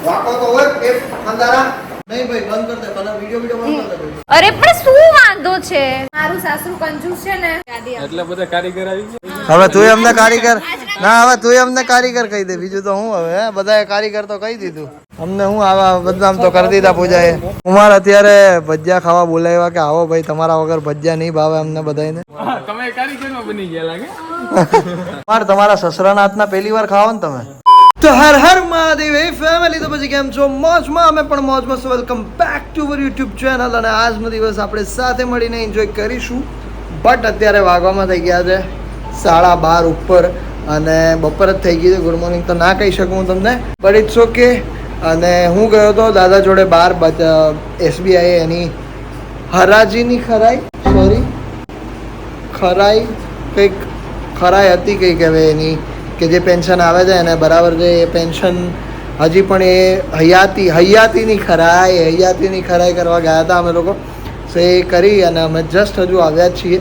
વાકો તો હોય પેટ અંધારા નહીં ભાઈ બંધ કર દે તને વિડિયો બંધ કર દે. અરે પણ શું વાંધો છે? મારું સાસુ કંજૂસ છે ને એટલે બધા કારીગર આવી ગયા. હવે તું અમને કારીગર ના હવે તું અમને કારીગર કહી દે બીજું તો હું હવે બધાએ કારીગર તો કહી દીધું અમને હું આવા બદનામ તો કરી દીધા પૂજાએ. કુમાર અત્યારે ભજીયા ખાવા બોલાવ્યા કે આવો ભાઈ તમારા વગર ભજીયા નહીં ભાવે અમને બધાને. તમે કારીગરમાં બની ગયા લાગે. કુમાર તમારા સસરાના હાથના પહેલી વાર ખાવો ને તમે તો હર હર મહાદેવ ફેમિલી. તો પછી કેમ છો? મોજમાં. અમે પણ મોજમાં. Welcome back to our YouTube channel. અને આજનો દિવસ આપણે સાથે મળીને એન્જોય કરીશું. બટ અત્યારે વાગવામાં થઈ ગયા છે 12:30 ઉપર અને બપોર જ થઈ ગઈ છે. ગુડ મોર્નિંગ તો ના કહી શકું હું તમને બટ ઇટ્સ ઓકે. અને હું ગયો હતો દાદા જોડે બહાર SBI એની હરાજીની ખરાઈ કંઈક ખરાઈ હતી કંઈક હવે એની કે જે પેન્શન આવે છે એને બરાબર છે એ પેન્શન હજી પણ એ હયાતીની ખરાઈ કરવા ગયા હતા અમે લોકો. સો એ કરી અને અમે જસ્ટ હજુ આવ્યા જ છીએ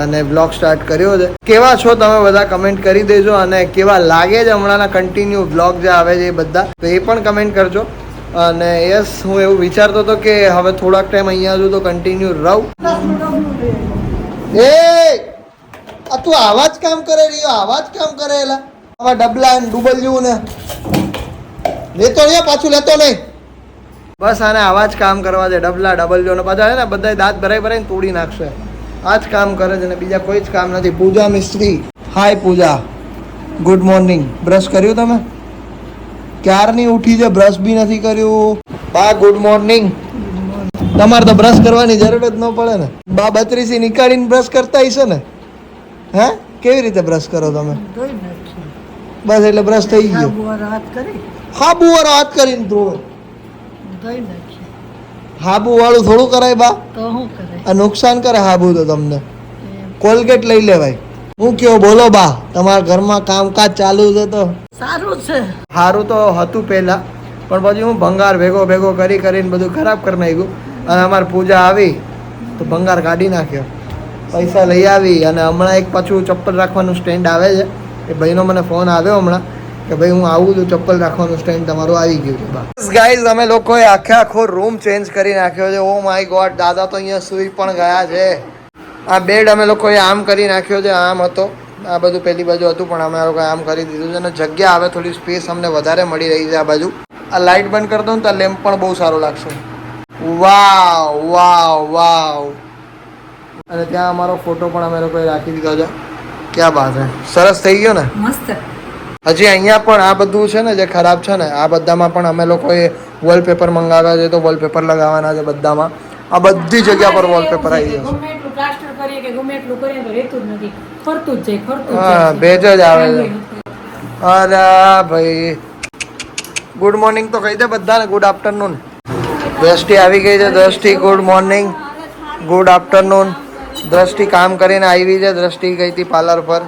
અને બ્લોગ સ્ટાર્ટ કર્યો છે. કેવા છો તમે બધા કમેન્ટ કરી દેજો અને કેવા લાગે છે હમણાંના કન્ટિન્યુ બ્લોગ જે આવે છે એ બધા તો એ પણ કમેન્ટ કરજો. અને યસ હું એવું વિચારતો હતો કે હવે થોડાક ટાઈમ અહીંયા હજુ તો કન્ટિન્યુ રહું. એ તું આવા જ કામ કરે રહ્યો એલા આવા ડબલા ને ડુબલ્યું ને લેતો નહીં પાછું લેતો નહીં બસ આને આવા જ કામ કરવા છે ડબલા ડબલ્યો ને પાછા છે ને બધા દાંત ભરાઈને તોડી નાખશે. આ જ કામ કરે છે ને બીજા કોઈ જ કામ નથી. પૂજા મિસ્ત્રી. હાય પૂજા, ગુડ મોર્નિંગ. બ્રશ કર્યું તમે? ક્યારની ઉઠી છે બ્રશ બી નથી કર્યું. બા ગુડ મોર્નિંગ. તમારે તો બ્રશ કરવાની જરૂર જ ન પડે ને. બા 32 નીકાળીને બ્રશ કરતા હશે ને? હે કેવી રીતે બ્રશ કરો તમે? બસ એટલે બ્રશ થઈ ગયો. હાબુ વાળો હાથ કરીને ધોવે. હાબુ વાળું થોડું કરાય બા? આ નુકસાન કરે હાબુ તો તમને. કોલગેટ લઈ લેવાય. હું કયો બોલો બા તમારા ઘરમાં કામકાજ ચાલુ છે તો સારું છે? સારું તો હતું પહેલા પણ પછી હું ભંગાર ભેગો કરીને બધું ખરાબ કરી નાખ્યું. અને અમારી પૂજા આવી તો ભંગાર કાઢી નાખ્યો. પૈસા લઈ આવી અને હમણાં એક પાછું ચપ્પલ રાખવાનું સ્ટેન્ડ આવે છે. એ ભાઈનો મને ફોન આવ્યો હમણાં કે ભાઈ હું આવું છું ચપ્પલ રાખવાનું સ્ટેન્ડ તમારું આવી ગયું છે. ગાઈઝ અમે લોકોએ આખો રૂમ ચેન્જ કરી નાખ્યો છે. ઓ માય ગોડ દાદા તો અહીંયા સૂઈ પણ ગયા છે. આ બેડ અમે લોકોએ આમ કરી નાખ્યો છે. આમ હતો આ બધું પેલી બાજુ હતું પણ અમે લોકોએ આમ કરી દીધું છે અને જગ્યા આવે થોડી સ્પેસ અમને વધારે મળી રહી છે આ બાજુ. આ લાઇટ બંધ કરી દઉં ને તો લેમ્પ પણ બહુ સારો લાગશે. વાવ. અને ત્યાં અમારો ફોટો પણ અમે લોકોએ રાખી દીધો છે. ક્યાં બાત છે, સરસ થઈ ગયો ને મસ્ત. હજી અહીંયા પણ આ બધું છે ને જે ખરાબ છે ને આ બધામાં પણ અમે લોકોએ વોલપેપર મંગાવ્યા છે તો વોલપેપર લગાવવાના છે બધામાં. આ બધી જગ્યા પર વોલપેપર આવી જશે. હા ભેજ જ આવે છે. અરે ભાઈ ગુડ મોર્નિંગ તો કહી દે બધાને. Good afternoon. દ્રષ્ટિ આવી ગઈ છે. દ્રષ્ટિ ગુડ મોર્નિંગ, ગુડ આફ્ટરનૂન. દ્રષ્ટિ કામ કરીને આવી છે. દ્રષ્ટિ ગઈ હતી પાર્લર પર.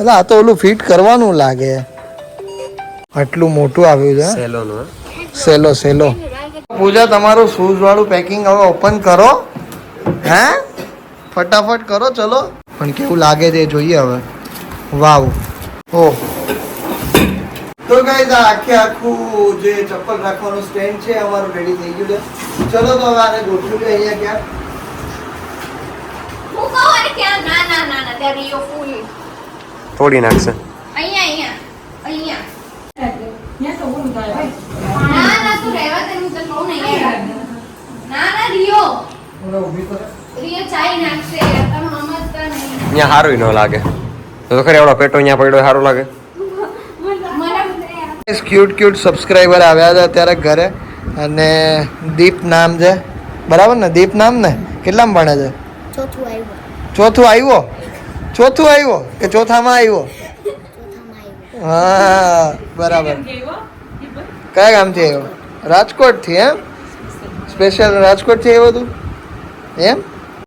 એટલે આ તો ઓલું ફિટ કરવાનું લાગે. આટલું મોટું આવ્યું છે સેલો. પૂજા તમારું શૂઝ વાળું પેકિંગ હવે ઓપન કરો. હે ફટાફટ કરો ચલો. પણ કેવું લાગે છે જોઈએ હવે. વાવ. ઓહ તો ગાઈઝ આખું જે ચપ્પલ રાખવાનું સ્ટેન્ડ છે અમારું રેડી થઈ ગયું છે. ચલો તો હવે આને ગોઠવી અહીંયા ક્યાં તોડી નાખશે. અહીંયા સારું ન લાગે તો ખરી એવડો પેટો અહીંયા પડ્યો સારું લાગે. ક્યુટ સબસ્ક્રાઈબર આવ્યા હતા અત્યારે ઘરે. અને દીપ નામ છે બરાબર ને? દીપ નામ ને કેટલામાં ભણે છે? ચોથું આવ્યો કે ચોથામાં આવ્યો? હા બરાબર. કયા ગામથી આવ્યો? રાજકોટથી. એમ સ્પેશિયલ રાજકોટથી આવ્યો તું એમ?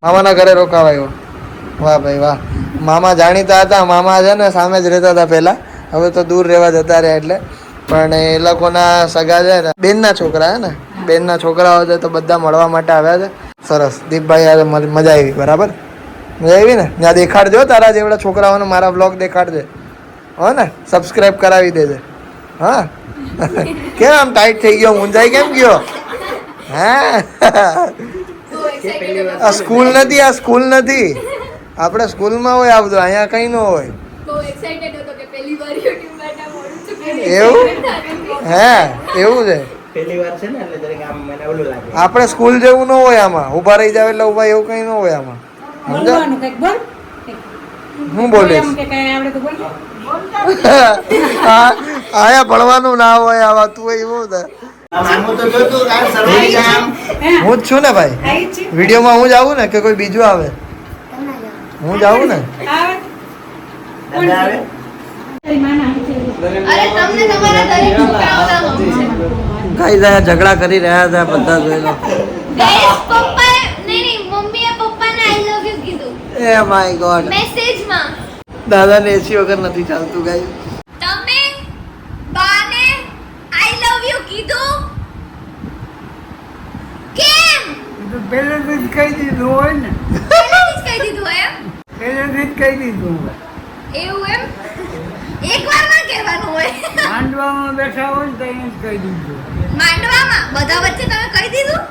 મામાના ઘરે રોકાવાયો. વાહ ભાઈ વાહ. મામા જાણીતા હતા. મામા છે ને સામે જ રહેતા હતા પહેલાં. હવે તો દૂર રહેવા જતા રહ્યા એટલે. પણ એ લોકોના સગા છે ને બેનના છોકરા છે ને બેનના છોકરાઓ છે તો બધા મળવા માટે આવ્યા છે. સરસ. દીપભાઈ આજે મજા આવી. બરાબર મજા આવી ને? ત્યાં દેખાડજો તારા જેવડા છોકરાઓને મારા બ્લોગ દેખાડજે. હો ને સબસ્ક્રાઈબ કરાવી દેજે. હા કેમ આમ ટાઈટ થઈ ગયો મુંજાઈ કેમ ગયો હે આ સ્કૂલ નથી આ સ્કૂલ નથી આપણે સ્કૂલમાં હોય આ બધું અહીંયા કઈ ન હોય એવું હે એવું છે આપણે સ્કૂલ જેવું ન હોય આમાં ઊભા રહી જાવ એટલે ઊભા એવું કઈ ન હોય આમાં સમજા હું બોલીશ આયા ભણવાનું ના હોય આવા તું એવું હું જ છું ને ભાઈ વિડીયોમાં હું જ આવું ને કે કોઈ બીજું આવે હું જ આવું ને કઈ રહ્યા ઝઘડા કરી રહ્યા હતા બધા જોઈ લો એ માય ગોડ મેસેજમાં દાદાને એસી વગર નથી ચાલતું ગાઈ તમે બાને આઈ લવ યુ કીધું કેમ તો પહેલેથી જ કહી દીધું હોય ને પહેલાથી જ કહી દીધું એમ પહેલેથી જ કહી દીધું હોય એવું એમ એકવાર ના કહેવાનું હોય માંડવામાં બેઠા હોય ને તો અહીં જ કહી દીધું માંડવામાં બધા વચ્ચે તમે કહી દીધું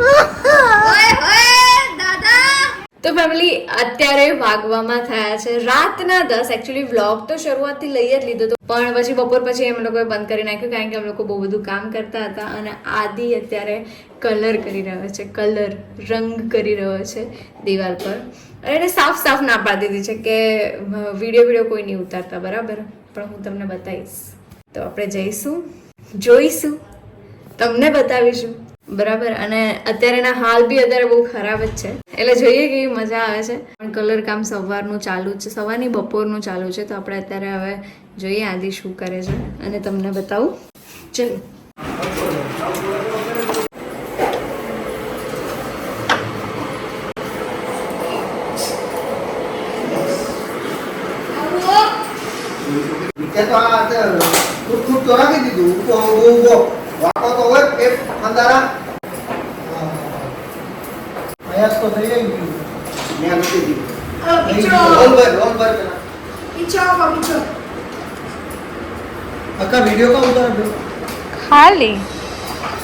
ઓય હોય દાદા તો ફેમિલી અત્યારે વાગવામાં થયા છે રાતના 10 એકચ્યુઅલી વ્લોગ તો શરૂઆતથી લઈ જ લીધો હતો પણ પછી બપોર પછી અમે લોકોએ બંધ કરી નાખ્યું કારણ કે અમે લોકો બહુ બધું કામ કરતા હતા અને આદિ અત્યારે કલર કરી રહ્યો છે રંગ કરી રહ્યો છે દિવાલ પર અને એને સાફ ના પાડી દીધી છે કે વિડીયો કોઈ નહીં ઉતારતા બરાબર પણ હું તમને બતાવીશ તો આપણે જઈશું જોઈશું તમને બતાવીશું બરાબર અને અત્યારેના હાલ બી અત્યારે બહુ ખરાબ જ છે એટલે જોઈએ કેવી મજા આવે છે પણ કલર કામ સવારનું ચાલુ છે સવારની બપોરનું ચાલુ છે તો આપણે અત્યારે હવે જોઈએ આદિ શું કરે છે અને તમને બતાવું ચલો તો રાખી દીધું વાકો તો હોય એક અંધારા આયાસ તો થઈ ગયું મેં નથી દીધું રોલ પર અક્કા વિડિયો કા ઉતાર ખાલી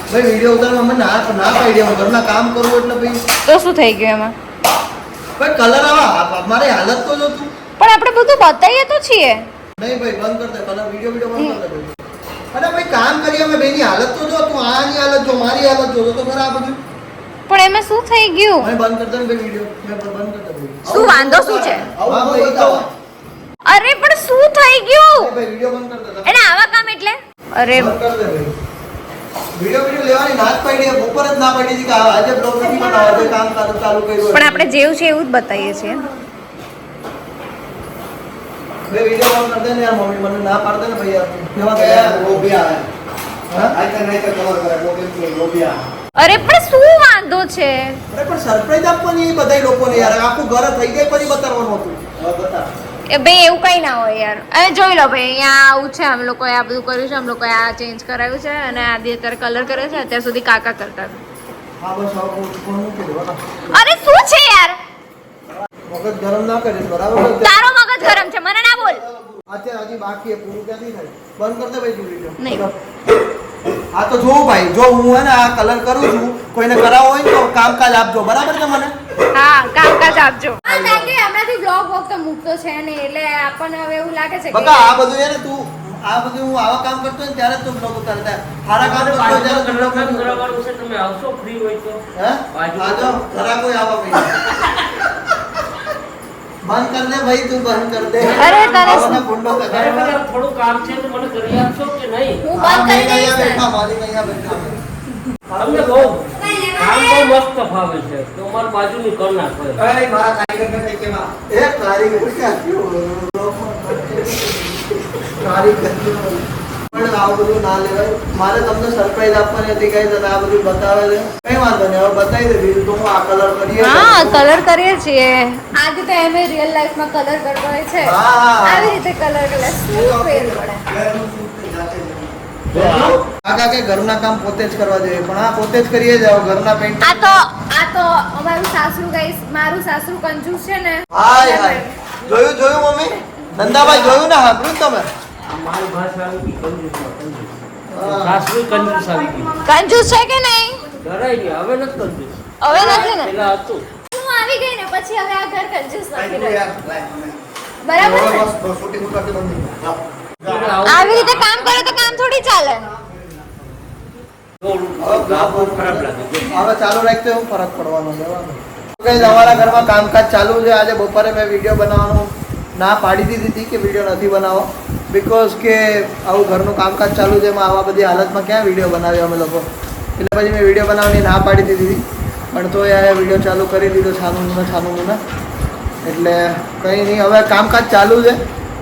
ભાઈ વિડિયો ઉતારવા મને ના પાડી દે ઘરના કામ કરવું એટલે ભાઈ તો શું થઈ ગયું એમાં ભાઈ કલર આવા મારી હાલત તો જો તું પણ આપણે બધું બતાવીએ તો છીએ નહીં ભાઈ બંધ કર દે કલર વિડિયો બંધ કર દે અરે ભાઈ કામ કરીએ અમે બેની હાલત તો જો તું આની હાલત જો મારી હાલત જો તો ખરા બધું પણ એમાં શું થઈ ગયું ભાઈ બંધ કર દે ને ભાઈ વિડિયો મેં બંધ કર દે શું વાંધો શું છે હા ભાઈ તો અરે પણ શું થઈ ગયું ભાઈ વિડિયો બંધ કર દે એને આવા કામ એટલે અરે બંધ કર દે ભાઈ વિડિયો લેવાની ના જ પાડી ઉપર જ ના પાડી હતી કે આજે બ્લોગ નથી બનાવવા આજે કામ ચાલુ કર્યું પણ આપણે જેવું છે એવું જ બતાવીએ છીએ भाई वीडियो ऑन कर दे ना यार मम्मी મને ના પાડ દે ને ભાઈ યાર કેવા ગયા वो भी आया हां आई कैन नहीं कवर करे वो भी आया અરે પણ શું વાંધો છે અરે પણ સરપ્રાઈઝ આપવાની બધાય લોકોને યાર આખું ઘર થઈ ગઈ પછી બતાવવાનું હતું હવે બતા એ ભાઈ એવું કઈ ના હોય યાર અને જોઈ લો ભાઈ અહીંયા આવું છે અમે લોકોએ આ બધું કર્યું છે અમે લોકોએ આ ચેન્જ કરાવ્યું છે અને આદિ અત્યારે કલર કરે છે અત્યાર સુધી કાકા કરતા હતા હા બસ આવું કોણ મૂકી દે બતા અરે શું છે યાર મગજ ગરમ ના કરે બરાબર તારો મગજ ગરમ છે મને ના બોલ અત્યારે હજી બાકી છે પૂરું ક્યાંથી થાય બંધ કર દે ભાઈ તું વિડિયો નહીં આ તો જો ભાઈ જો હું હે ને આ કલર કરું છું કોઈને કરાવો હોય તો કામકાજ આપજો બરાબર છે મને હા કામકાજ આપજો આ કારણ કે હમણાંથી બ્લોગ તો મૂકતો છે ને એટલે આપણને હવે એવું લાગે છે બકા આ બધું હે ને તું આ બધું હું આવા કામ કરતો ને ત્યારે તું બ્લોગ ઉતારતા સારા કામ કરતો હોય ત્યારે તું બ્લોગ નથી કરવાનું છે તમે આવશો ફ્રી હોય તો હે આજો ખરા કોઈ આવા ભાઈ બંધ કર દે ભાઈ તું બંધ કર દે અરે તારે ગુંડો કે અરે મને થોડું કામ છે તો મને કરી આપશો કે નહીં હું બંધ કરી દઈશ બેઠા મારી અહીંયા બેઠા તમને બહુ કામ બહુ મસ્ત ફાવે છે તો મારી બાજુની કર નાખો અરે મારા કારીગર ને કેવા એ કારીગર ક્યાં ગયો કારીગર પણ આવું બધું ના લેવાય મારે તમને સરપ્રાઈઝ આપવાની હતી કઈ તને આ બધું બતાવે છે કઈ વાંધો નહીં હવે બતાવી દે બીજું તો હું આ કલર કરીએ હા કલર કરીએ છીએ આજે તો એમ રિયલ લાઈફ માં કલર કરવો હોય છે હા. આવી રીતે કલર કરે શું ફેર પડે કાકા કે ઘરના કામ પોતે જ કરવા જોઈએ પણ આ પોતે જ કરીએ જાવ ઘરના પેન્ટ આ તો અમારું સાસરું ગાઈસ મારું સાસરું કંજૂસ છે ને હાય હાય જોયું મમ્મી નંદાભાઈ જોયું ને સાંભળ્યું તમે મારી ભાષા કંજૂસ સાસરી કંજૂસ આવી ગઈ. કંજૂસ છે કે નહીં? જરાય નહીં, હવે નથી કંજૂસ. હવે નથી ને? પેલા હતું. હું આવી ગઈ ને પછી હવે આ ઘર કંજૂસ નથી રહ્યું. બરાબર ને? આવી રીતે કામ કરો તો કામ થોડી ચાલે. થોડું ખરાબ લાગે. હવે ચાલુ રાખતો હું ફરક પડવાનો છે ગાઈસ. અમારા ઘરમાં કામકાજ ચાલુ છે. આજે બપોરે મેં વિડીયો બનાવવાનું ના પાડી દીધી હતી કે વિડીયો નથી બનાવો, બીકોઝ કે આવું ઘરનું કામકાજ ચાલુ છે, એમાં આવા બધી હાલતમાં ક્યાં વિડીયો બનાવ્યો અમે લોકો. એટલે પછી મેં વિડીયો બનાવવાની ના પાડી દીધી હતી, પણ તો યાર વિડીયો ચાલુ કરી દીધો છાનું મુના. એટલે કંઈ નહીં, હવે કામકાજ ચાલુ છે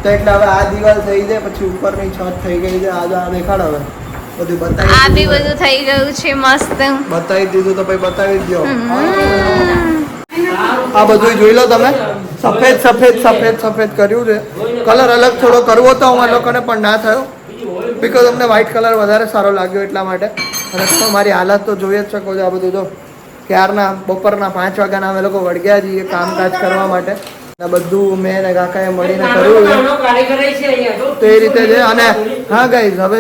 તો એટલે હવે આ દિવાલ થઈ જાય, પછી ઉપરની છત થઈ ગઈ છે. આજે આ દેખાડ હવે બધું બતાવી. આ બી બધું થઈ ગયું છે મસ્ત. બતાવી દીધું તો પછી બતાવી જ દો. આ બધું જોઈ લો તમે, સફેદ કર્યું છે. કલર અલગ થોડો કરવો તો અમારા લોકોને પણ ના થયો, બીકોઝ અમને વ્હાઇટ કલર વધારે સારો લાગ્યો એટલા માટે. અને તો મારી હાલત તો જોઈ જ શકો છો. આ બધું તો ક્યારના બપોરના 5 વાગ્યાના અમે લોકો વળગ્યા છીએ કામકાજ કરવા માટે. આ બધું મેં ને કાકાએ મળીને કર્યું છે તો એ રીતે છે. અને હા ગાઈઝ, હવે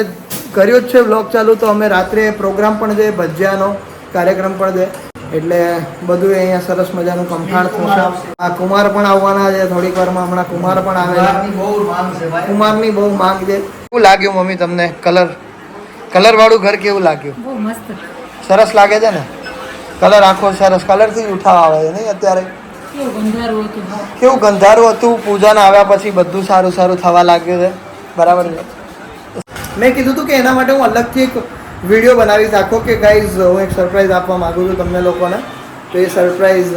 કર્યો જ છે વ્લોગ ચાલુ, તો અમે રાત્રે પ્રોગ્રામ પણ છે, ભજીયાનો કાર્યક્રમ પણ છે, એટલે બધું અહીંયા સરસ મજાનું કમઠાણ થશે. આ કુમાર પણ આવવાના છે થોડીક વારમાં. હમણાં કુમાર પણ આવે છે. કુમારની બહુ માંગ છે. કેવું લાગ્યું મમ્મી તમને કલર વાળું ઘર? કેવું લાગ્યું? બહુ મસ્ત. સરસ લાગે છે ને? કલર આખો સરસ કલરથી ઉઠાવ આવે છે નહીં અત્યારે? કેવું ગંધારું હતું. કેવું ગંધારું હતું. પૂજાને આવ્યા પછી બધું સારું થવા લાગ્યું છે. બરાબર છે. મેં કીધું હતું કે એના માટે હું અલગથી એક વિડીયો બનાવીશ આખો, કે ગાઈઝ હું એક સરપ્રાઈઝ આપવા માગું છું તમને લોકોને. તો એ સરપ્રાઈઝ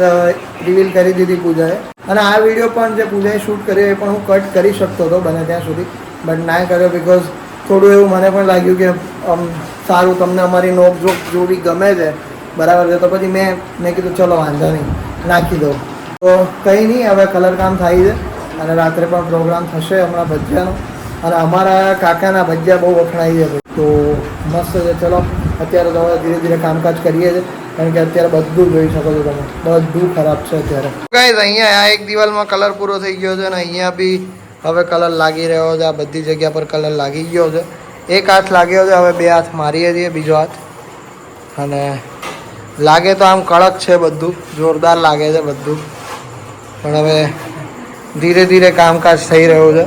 રિવીલ કરી દીધી પૂજાએ. અને આ વિડીયો પણ જે પૂજાએ શૂટ કર્યો એ પણ હું કટ કરી શકતો હતો બને ત્યાં સુધી, બટ ના કર્યો, બિકોઝ થોડું એવું મને પણ લાગ્યું કે સારું તમને અમારી નોકઝોક જોવી ગમે છે. બરાબર છે. તો પછી મેં કીધું ચલો વાંધો નહીં, નાખી દઉં. તો કંઈ નહીં, હવે કલર કામ થાય છે અને રાત્રે પણ પ્રોગ્રામ થશે હમણાં ભજીયાનો. અને અમારા કાકાના ભજીયા બહુ વખણાઈ છે, તો મસ્ત છે. ચલો અત્યારે તો હવે ધીરે ધીરે કામકાજ કરીએ છીએ, કારણ કે અત્યારે બધું જોઈ શકો છો તમે, બધું ખરાબ છે અત્યારે. ગાઈઝ, અહીંયા આ એક દિવાલમાં કલર પૂરો થઈ ગયો છે અને અહીંયા બી હવે કલર લાગી રહ્યો છે. આ બધી જગ્યા પર કલર લાગી ગયો છે. એક હાથ લાગ્યો છે, હવે 2 હાથ મારીએ છીએ, બીજો હાથ. અને લાગે તો આમ કડક છે બધું, જોરદાર લાગે છે બધું, પણ હવે ધીરે ધીરે કામકાજ થઈ રહ્યું છે.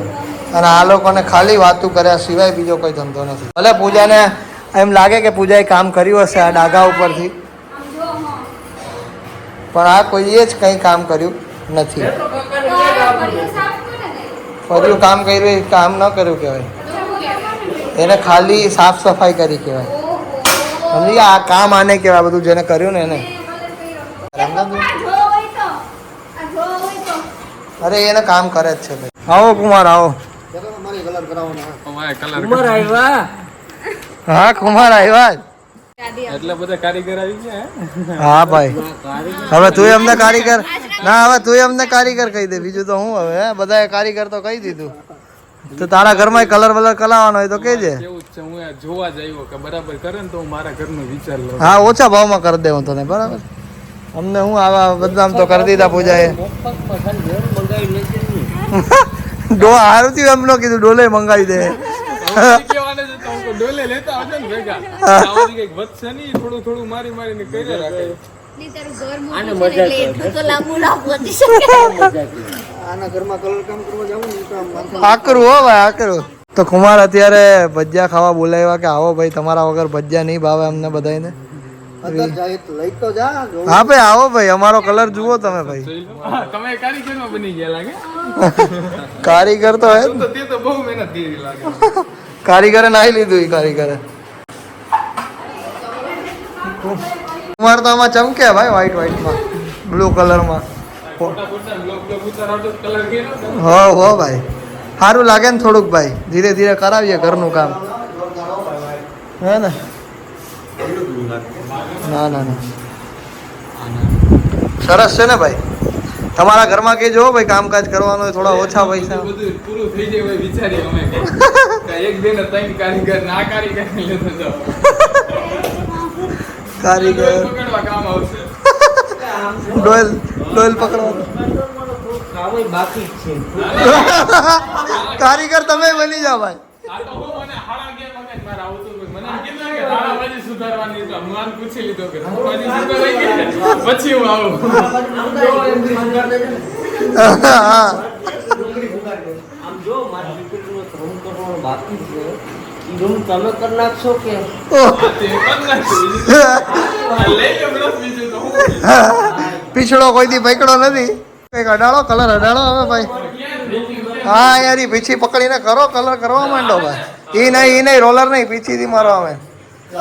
અને આ લોકોને ખાલી વાતું કર્યા સિવાય બીજો કોઈ ધંધો નથી. ભલે પૂજાને એમ લાગે કે પૂજાએ કામ કર્યું હશે આ ડાઘા ઉપરથી, પણ આ કોઈએ જ કંઈ કામ કર્યું નથી. ફર્યું કામ કર્યું એ કામ ન કર્યું કહેવાય, એને ખાલી સાફ સફાઈ કરી કહેવાય. સમજી આ કામ આને કહેવાય, બધું જેને કર્યું ને એને. અરે એને કામ કરે જ છે ભાઈ. આવો કુમાર આવો. ઉંમર આવ્યા. હા કુમાર આવ્યા. એટલે બધા કારીગર આવી ગયા. હા ભાઈ, હવે તું અમને કારીગર ના, હવે તું અમને કારીગર કહી દે, બીજું તો હું હવે બધાએ કારીગર તો કહી દીધું. તો તારા ઘરમાં કલર વલર કરાવવાનો હોય તો કહેજે. એવું જ છે, હું આ જોવા જ આવ્યો કે બરાબર કરે ને તો હું મારા ઘરનો વિચાર લઉં. હા, ઓછા ભાવમાં કરી દે હું તને. બરાબર. અમને હું આવા બદનામ તો કરી દીધા પૂજાએ. ડો હારું થયું એમ ન કીધું, ડોલે મંગાવી દે. કહેવાને જ તો હું ડોલે લેતા આવજો ને ભેગા. આવાથી કંઈક વધશે નહીં, થોડું થોડું મારીને કર્યા રાખે. આને મજા આવે. આના ઘરમાં કલર કામ કરવા જાવું ને તો આકરું હો ભાઈ, આકરું. તો કુમાર અત્યારે ભજીયા ખાવા બોલાવ્યા કે આવો ભાઈ, તમારા વગર ભજીયા નહીં ભાવે અમને બધાને. હા ભાઈ આવો ભાઈ, અમારો કલર જુઓ તમે ભાઈ. તમે કારીગરમાં બની ગયા લાગે. કારીગર તો હે, તે તો બહુ મહેનત કરી લાગે. કારીગરે નાહી લીધું. એ કારીગરે કુમાર તો આમાં ચમકે ભાઈ, વ્હાઈટમાં બ્લુ કલરમાં. હો ભાઈ, સારું લાગે ને થોડુંક ભાઈ. ધીરે ધીરે કરાવીએ ઘરનું કામ, હે ને? ના સરસ છે ને ભાઈ. તમારા ઘરમાં કે જો ભાઈ કામકાજ કરવાનું હોય, થોડા ઓછા પૈસા. બધું પૂરું થઈ જાય ભાઈ, વિચારીએ અમે કે એક બે ને 3 કારીગર ના કારીગર લેતો જાઓ. કારીગર પકડવા કામ આવશે. ડોયલ પકડવાનું. બાકી જ છે. કારીગર તમે બની જાઓ ભાઈ. આ તો હું મને હાડા ગયા મગજ મારા આવતું મને સુધારવાની તો હનુમાન પૂછી લીધો કે હનુમાનજી સુધાર થઈ ગઈ ને? પછી હું આવું. આમ જો મારી દીકરીનો રૂમ કરવાનો બાકી છે ઈ રૂમ તમે કરી નાખશો કે આ તે પણ નાખ્યું. લઈ લે બ્રશ બીજું તો હું. પીછડો કોઈ દી પકડો નથી. કઈક અડાડો કલર અડાડો હવે ભાઈ. હા યાર ઈ પીછી પકડીને કરો કલર કરવા માંડો ભાઈ. ઈ નહીં રોલર નહીં પીછીથી મારો આવે.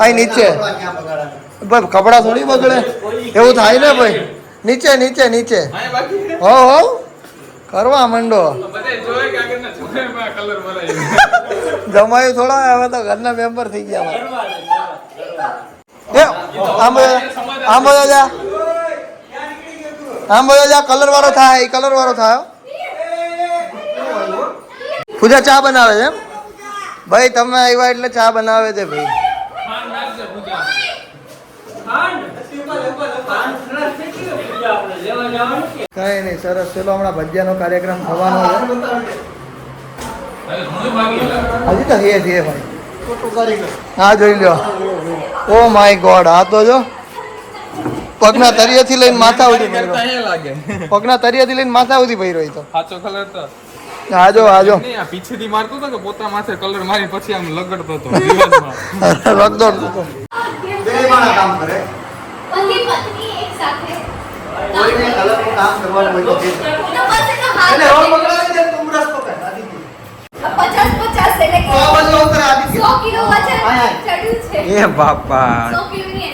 આ નીચે ભાઈ કપડા થોડી બગડે એવું થાય ને ભાઈ. નીચે નીચે નીચે હા બાકી છે. હો હો કરવા માંડો. બધાય જોવે કે આગળના છોકરામાં કલર મરાય. જમાયું થોડા હવે તો ઘરના મેમ્બર થઈ ગયા એ આમ બધો જા કલર વાળો થાય કલર વાળો થાય. પૂજા ચા બનાવે છે એમ ભાઈ તમે આવ્યા એટલે ચા બનાવે છે ભાઈ. ખાંડ નાખજે પૂજા. કઈ નહીં સરસ ચલો હમણાં ભજીયાનો કાર્યક્રમ થવાનો છે. હવે ઘણું બાકી છે. હજી તો હે ભાઈ હા જોઈ લ્યો. ઓ માય ગોડ આ તો જો પગના તરિયેથી લઈને માથા સુધી ભર્યો. લાગે પગના તરિયેથી લઈને માથા સુધી ભર્યો ઈ તો. સાચો કલર તો આજો આજો નહીં, આ પીછેથી મારતો હતો કે પોતા માથે કલર મારી પછી આમ લગડતો હતો દિવસમાં. રગદોડ પતિ પત્ની એક સાથે કામ કરવાનું હોય તો તો બસ એનો હાથ 50-50 એટલે કે 100 કિલો વજન ચડ્યું છે. એ બાપા 100 કિલોની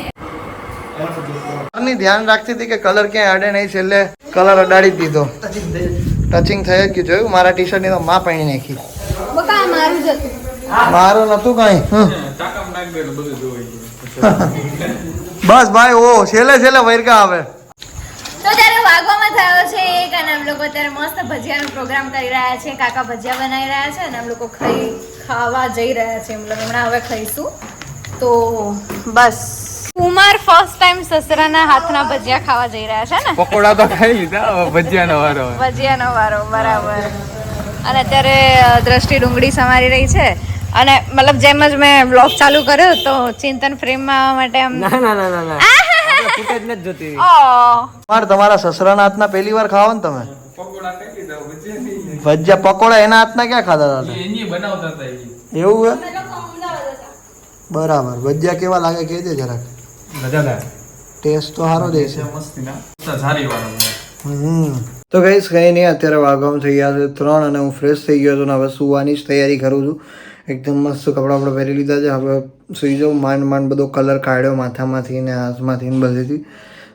ની ધ્યાન રાખતી હતી કે કલર ક્યાંય અડે નહીં છેલ્લે કલર અડાડી જ દીધો. ટચિંગ થઈ જ ગયું જોયું મારા ટી શર્ટ ની તો માં પાણી નાખી. બકા મારું જ હતું. મારું નતું કઈ ચાકામાં નાખી દે એટલે બધું જોવાઈ ગયું. બસ ભાઈ ઓ છેલ્લે છેલ્લે વૈરકા આવે. તો ત્યારે વાગવામાં થયો છે એક અને આમ લોકો અત્યારે મસ્ત ભજીયાનો પ્રોગ્રામ કરી રહ્યા છે. કાકા ભજીયા બનાવી રહ્યા છે અને આમ લોકો ખાવા જઈ રહ્યા છે. મતલબ હમણાં હવે ખાઈશું તો બસ. કુમાર ફર્સ્ટ ટાઈમ સસરાના હાથના ભજીયા ખાવા જઈ રહ્યા છે ને. પકોડા તો ખાઈ લીધા ભજીયાનો વારો. ભજીયાનો વારો બરાબર. અને અત્યારે દ્રષ્ટિ ડુંગળી સમારી રહી છે અને મતલબ જેમ જ મેં બ્લોગ ચાલુ કર્યો તો ચિંતન ફ્રેમમાં આવવા માટે આમ ના ફૂટેજ નથી જોતી. માર તમારા સસરાના હાથના પહેલી વાર ખાવા ને તમે પકોડા ખાઈ લીધા ભજીયા નહીં. ભજીયા પકોડા એના હાથના ક્યાં ખાધા હતા એની બનાવતા હતા એ. એવું હે બરાબર. ભજીયા કેવા લાગે કહેજે જરાક. ટેસ્ટ તો સારો દે છે. મસ્તી ના સારી વાળો. તો ગઈશ કંઈ નહીં અત્યારે વાગવામાં થઈ ગયા છે 3 અને હું ફ્રેશ થઈ ગયો છું ને હવે સુવાની જ તૈયારી કરું છું. એકદમ મસ્ત કપડાં આપણે પહેરી લીધા છે. હવે સુઈ જાઉં. માંડ બધો કલર કાઢ્યો માથામાંથી ને હાથમાંથી ને બધેથી.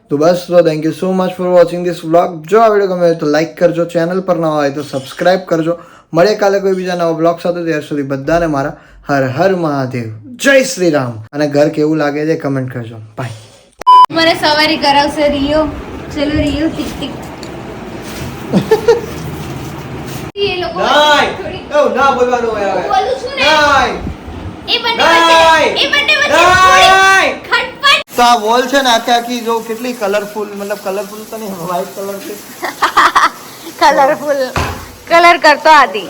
તો બસ તો thank you so much for watching this vlog. જો આ વિડીયો ગમે તો લાઈક કરજો, ચેનલ પર નવા હોય તો સબસ્ક્રાઈબ કરજો. મળે કાલે કોઈ બીજા નવા બ્લોગ સાથે. ત્યાર સુધી બધાને મારા હર હર મહાદેવ, જય શ્રી રામ. અને ઘર કેવું લાગે છે કમેન્ટ કરજો. બાય. મને સવારી કરાવશે રિયો. ચલો રિયો ટીક ટીક. એ લોકો થોડી ના બોલવાનું હોય હવે. બોલું છું ને. નાય. એ બંને વચ્ચે થોડી ખટપટ. તો આ વોલ છે ને આખી જો કેટલી કલરફુલ મતલબ કલરફુલ તો નહીં વ્હાઈટ કલર છે. કલરફુલ કલર કરતો આદિ.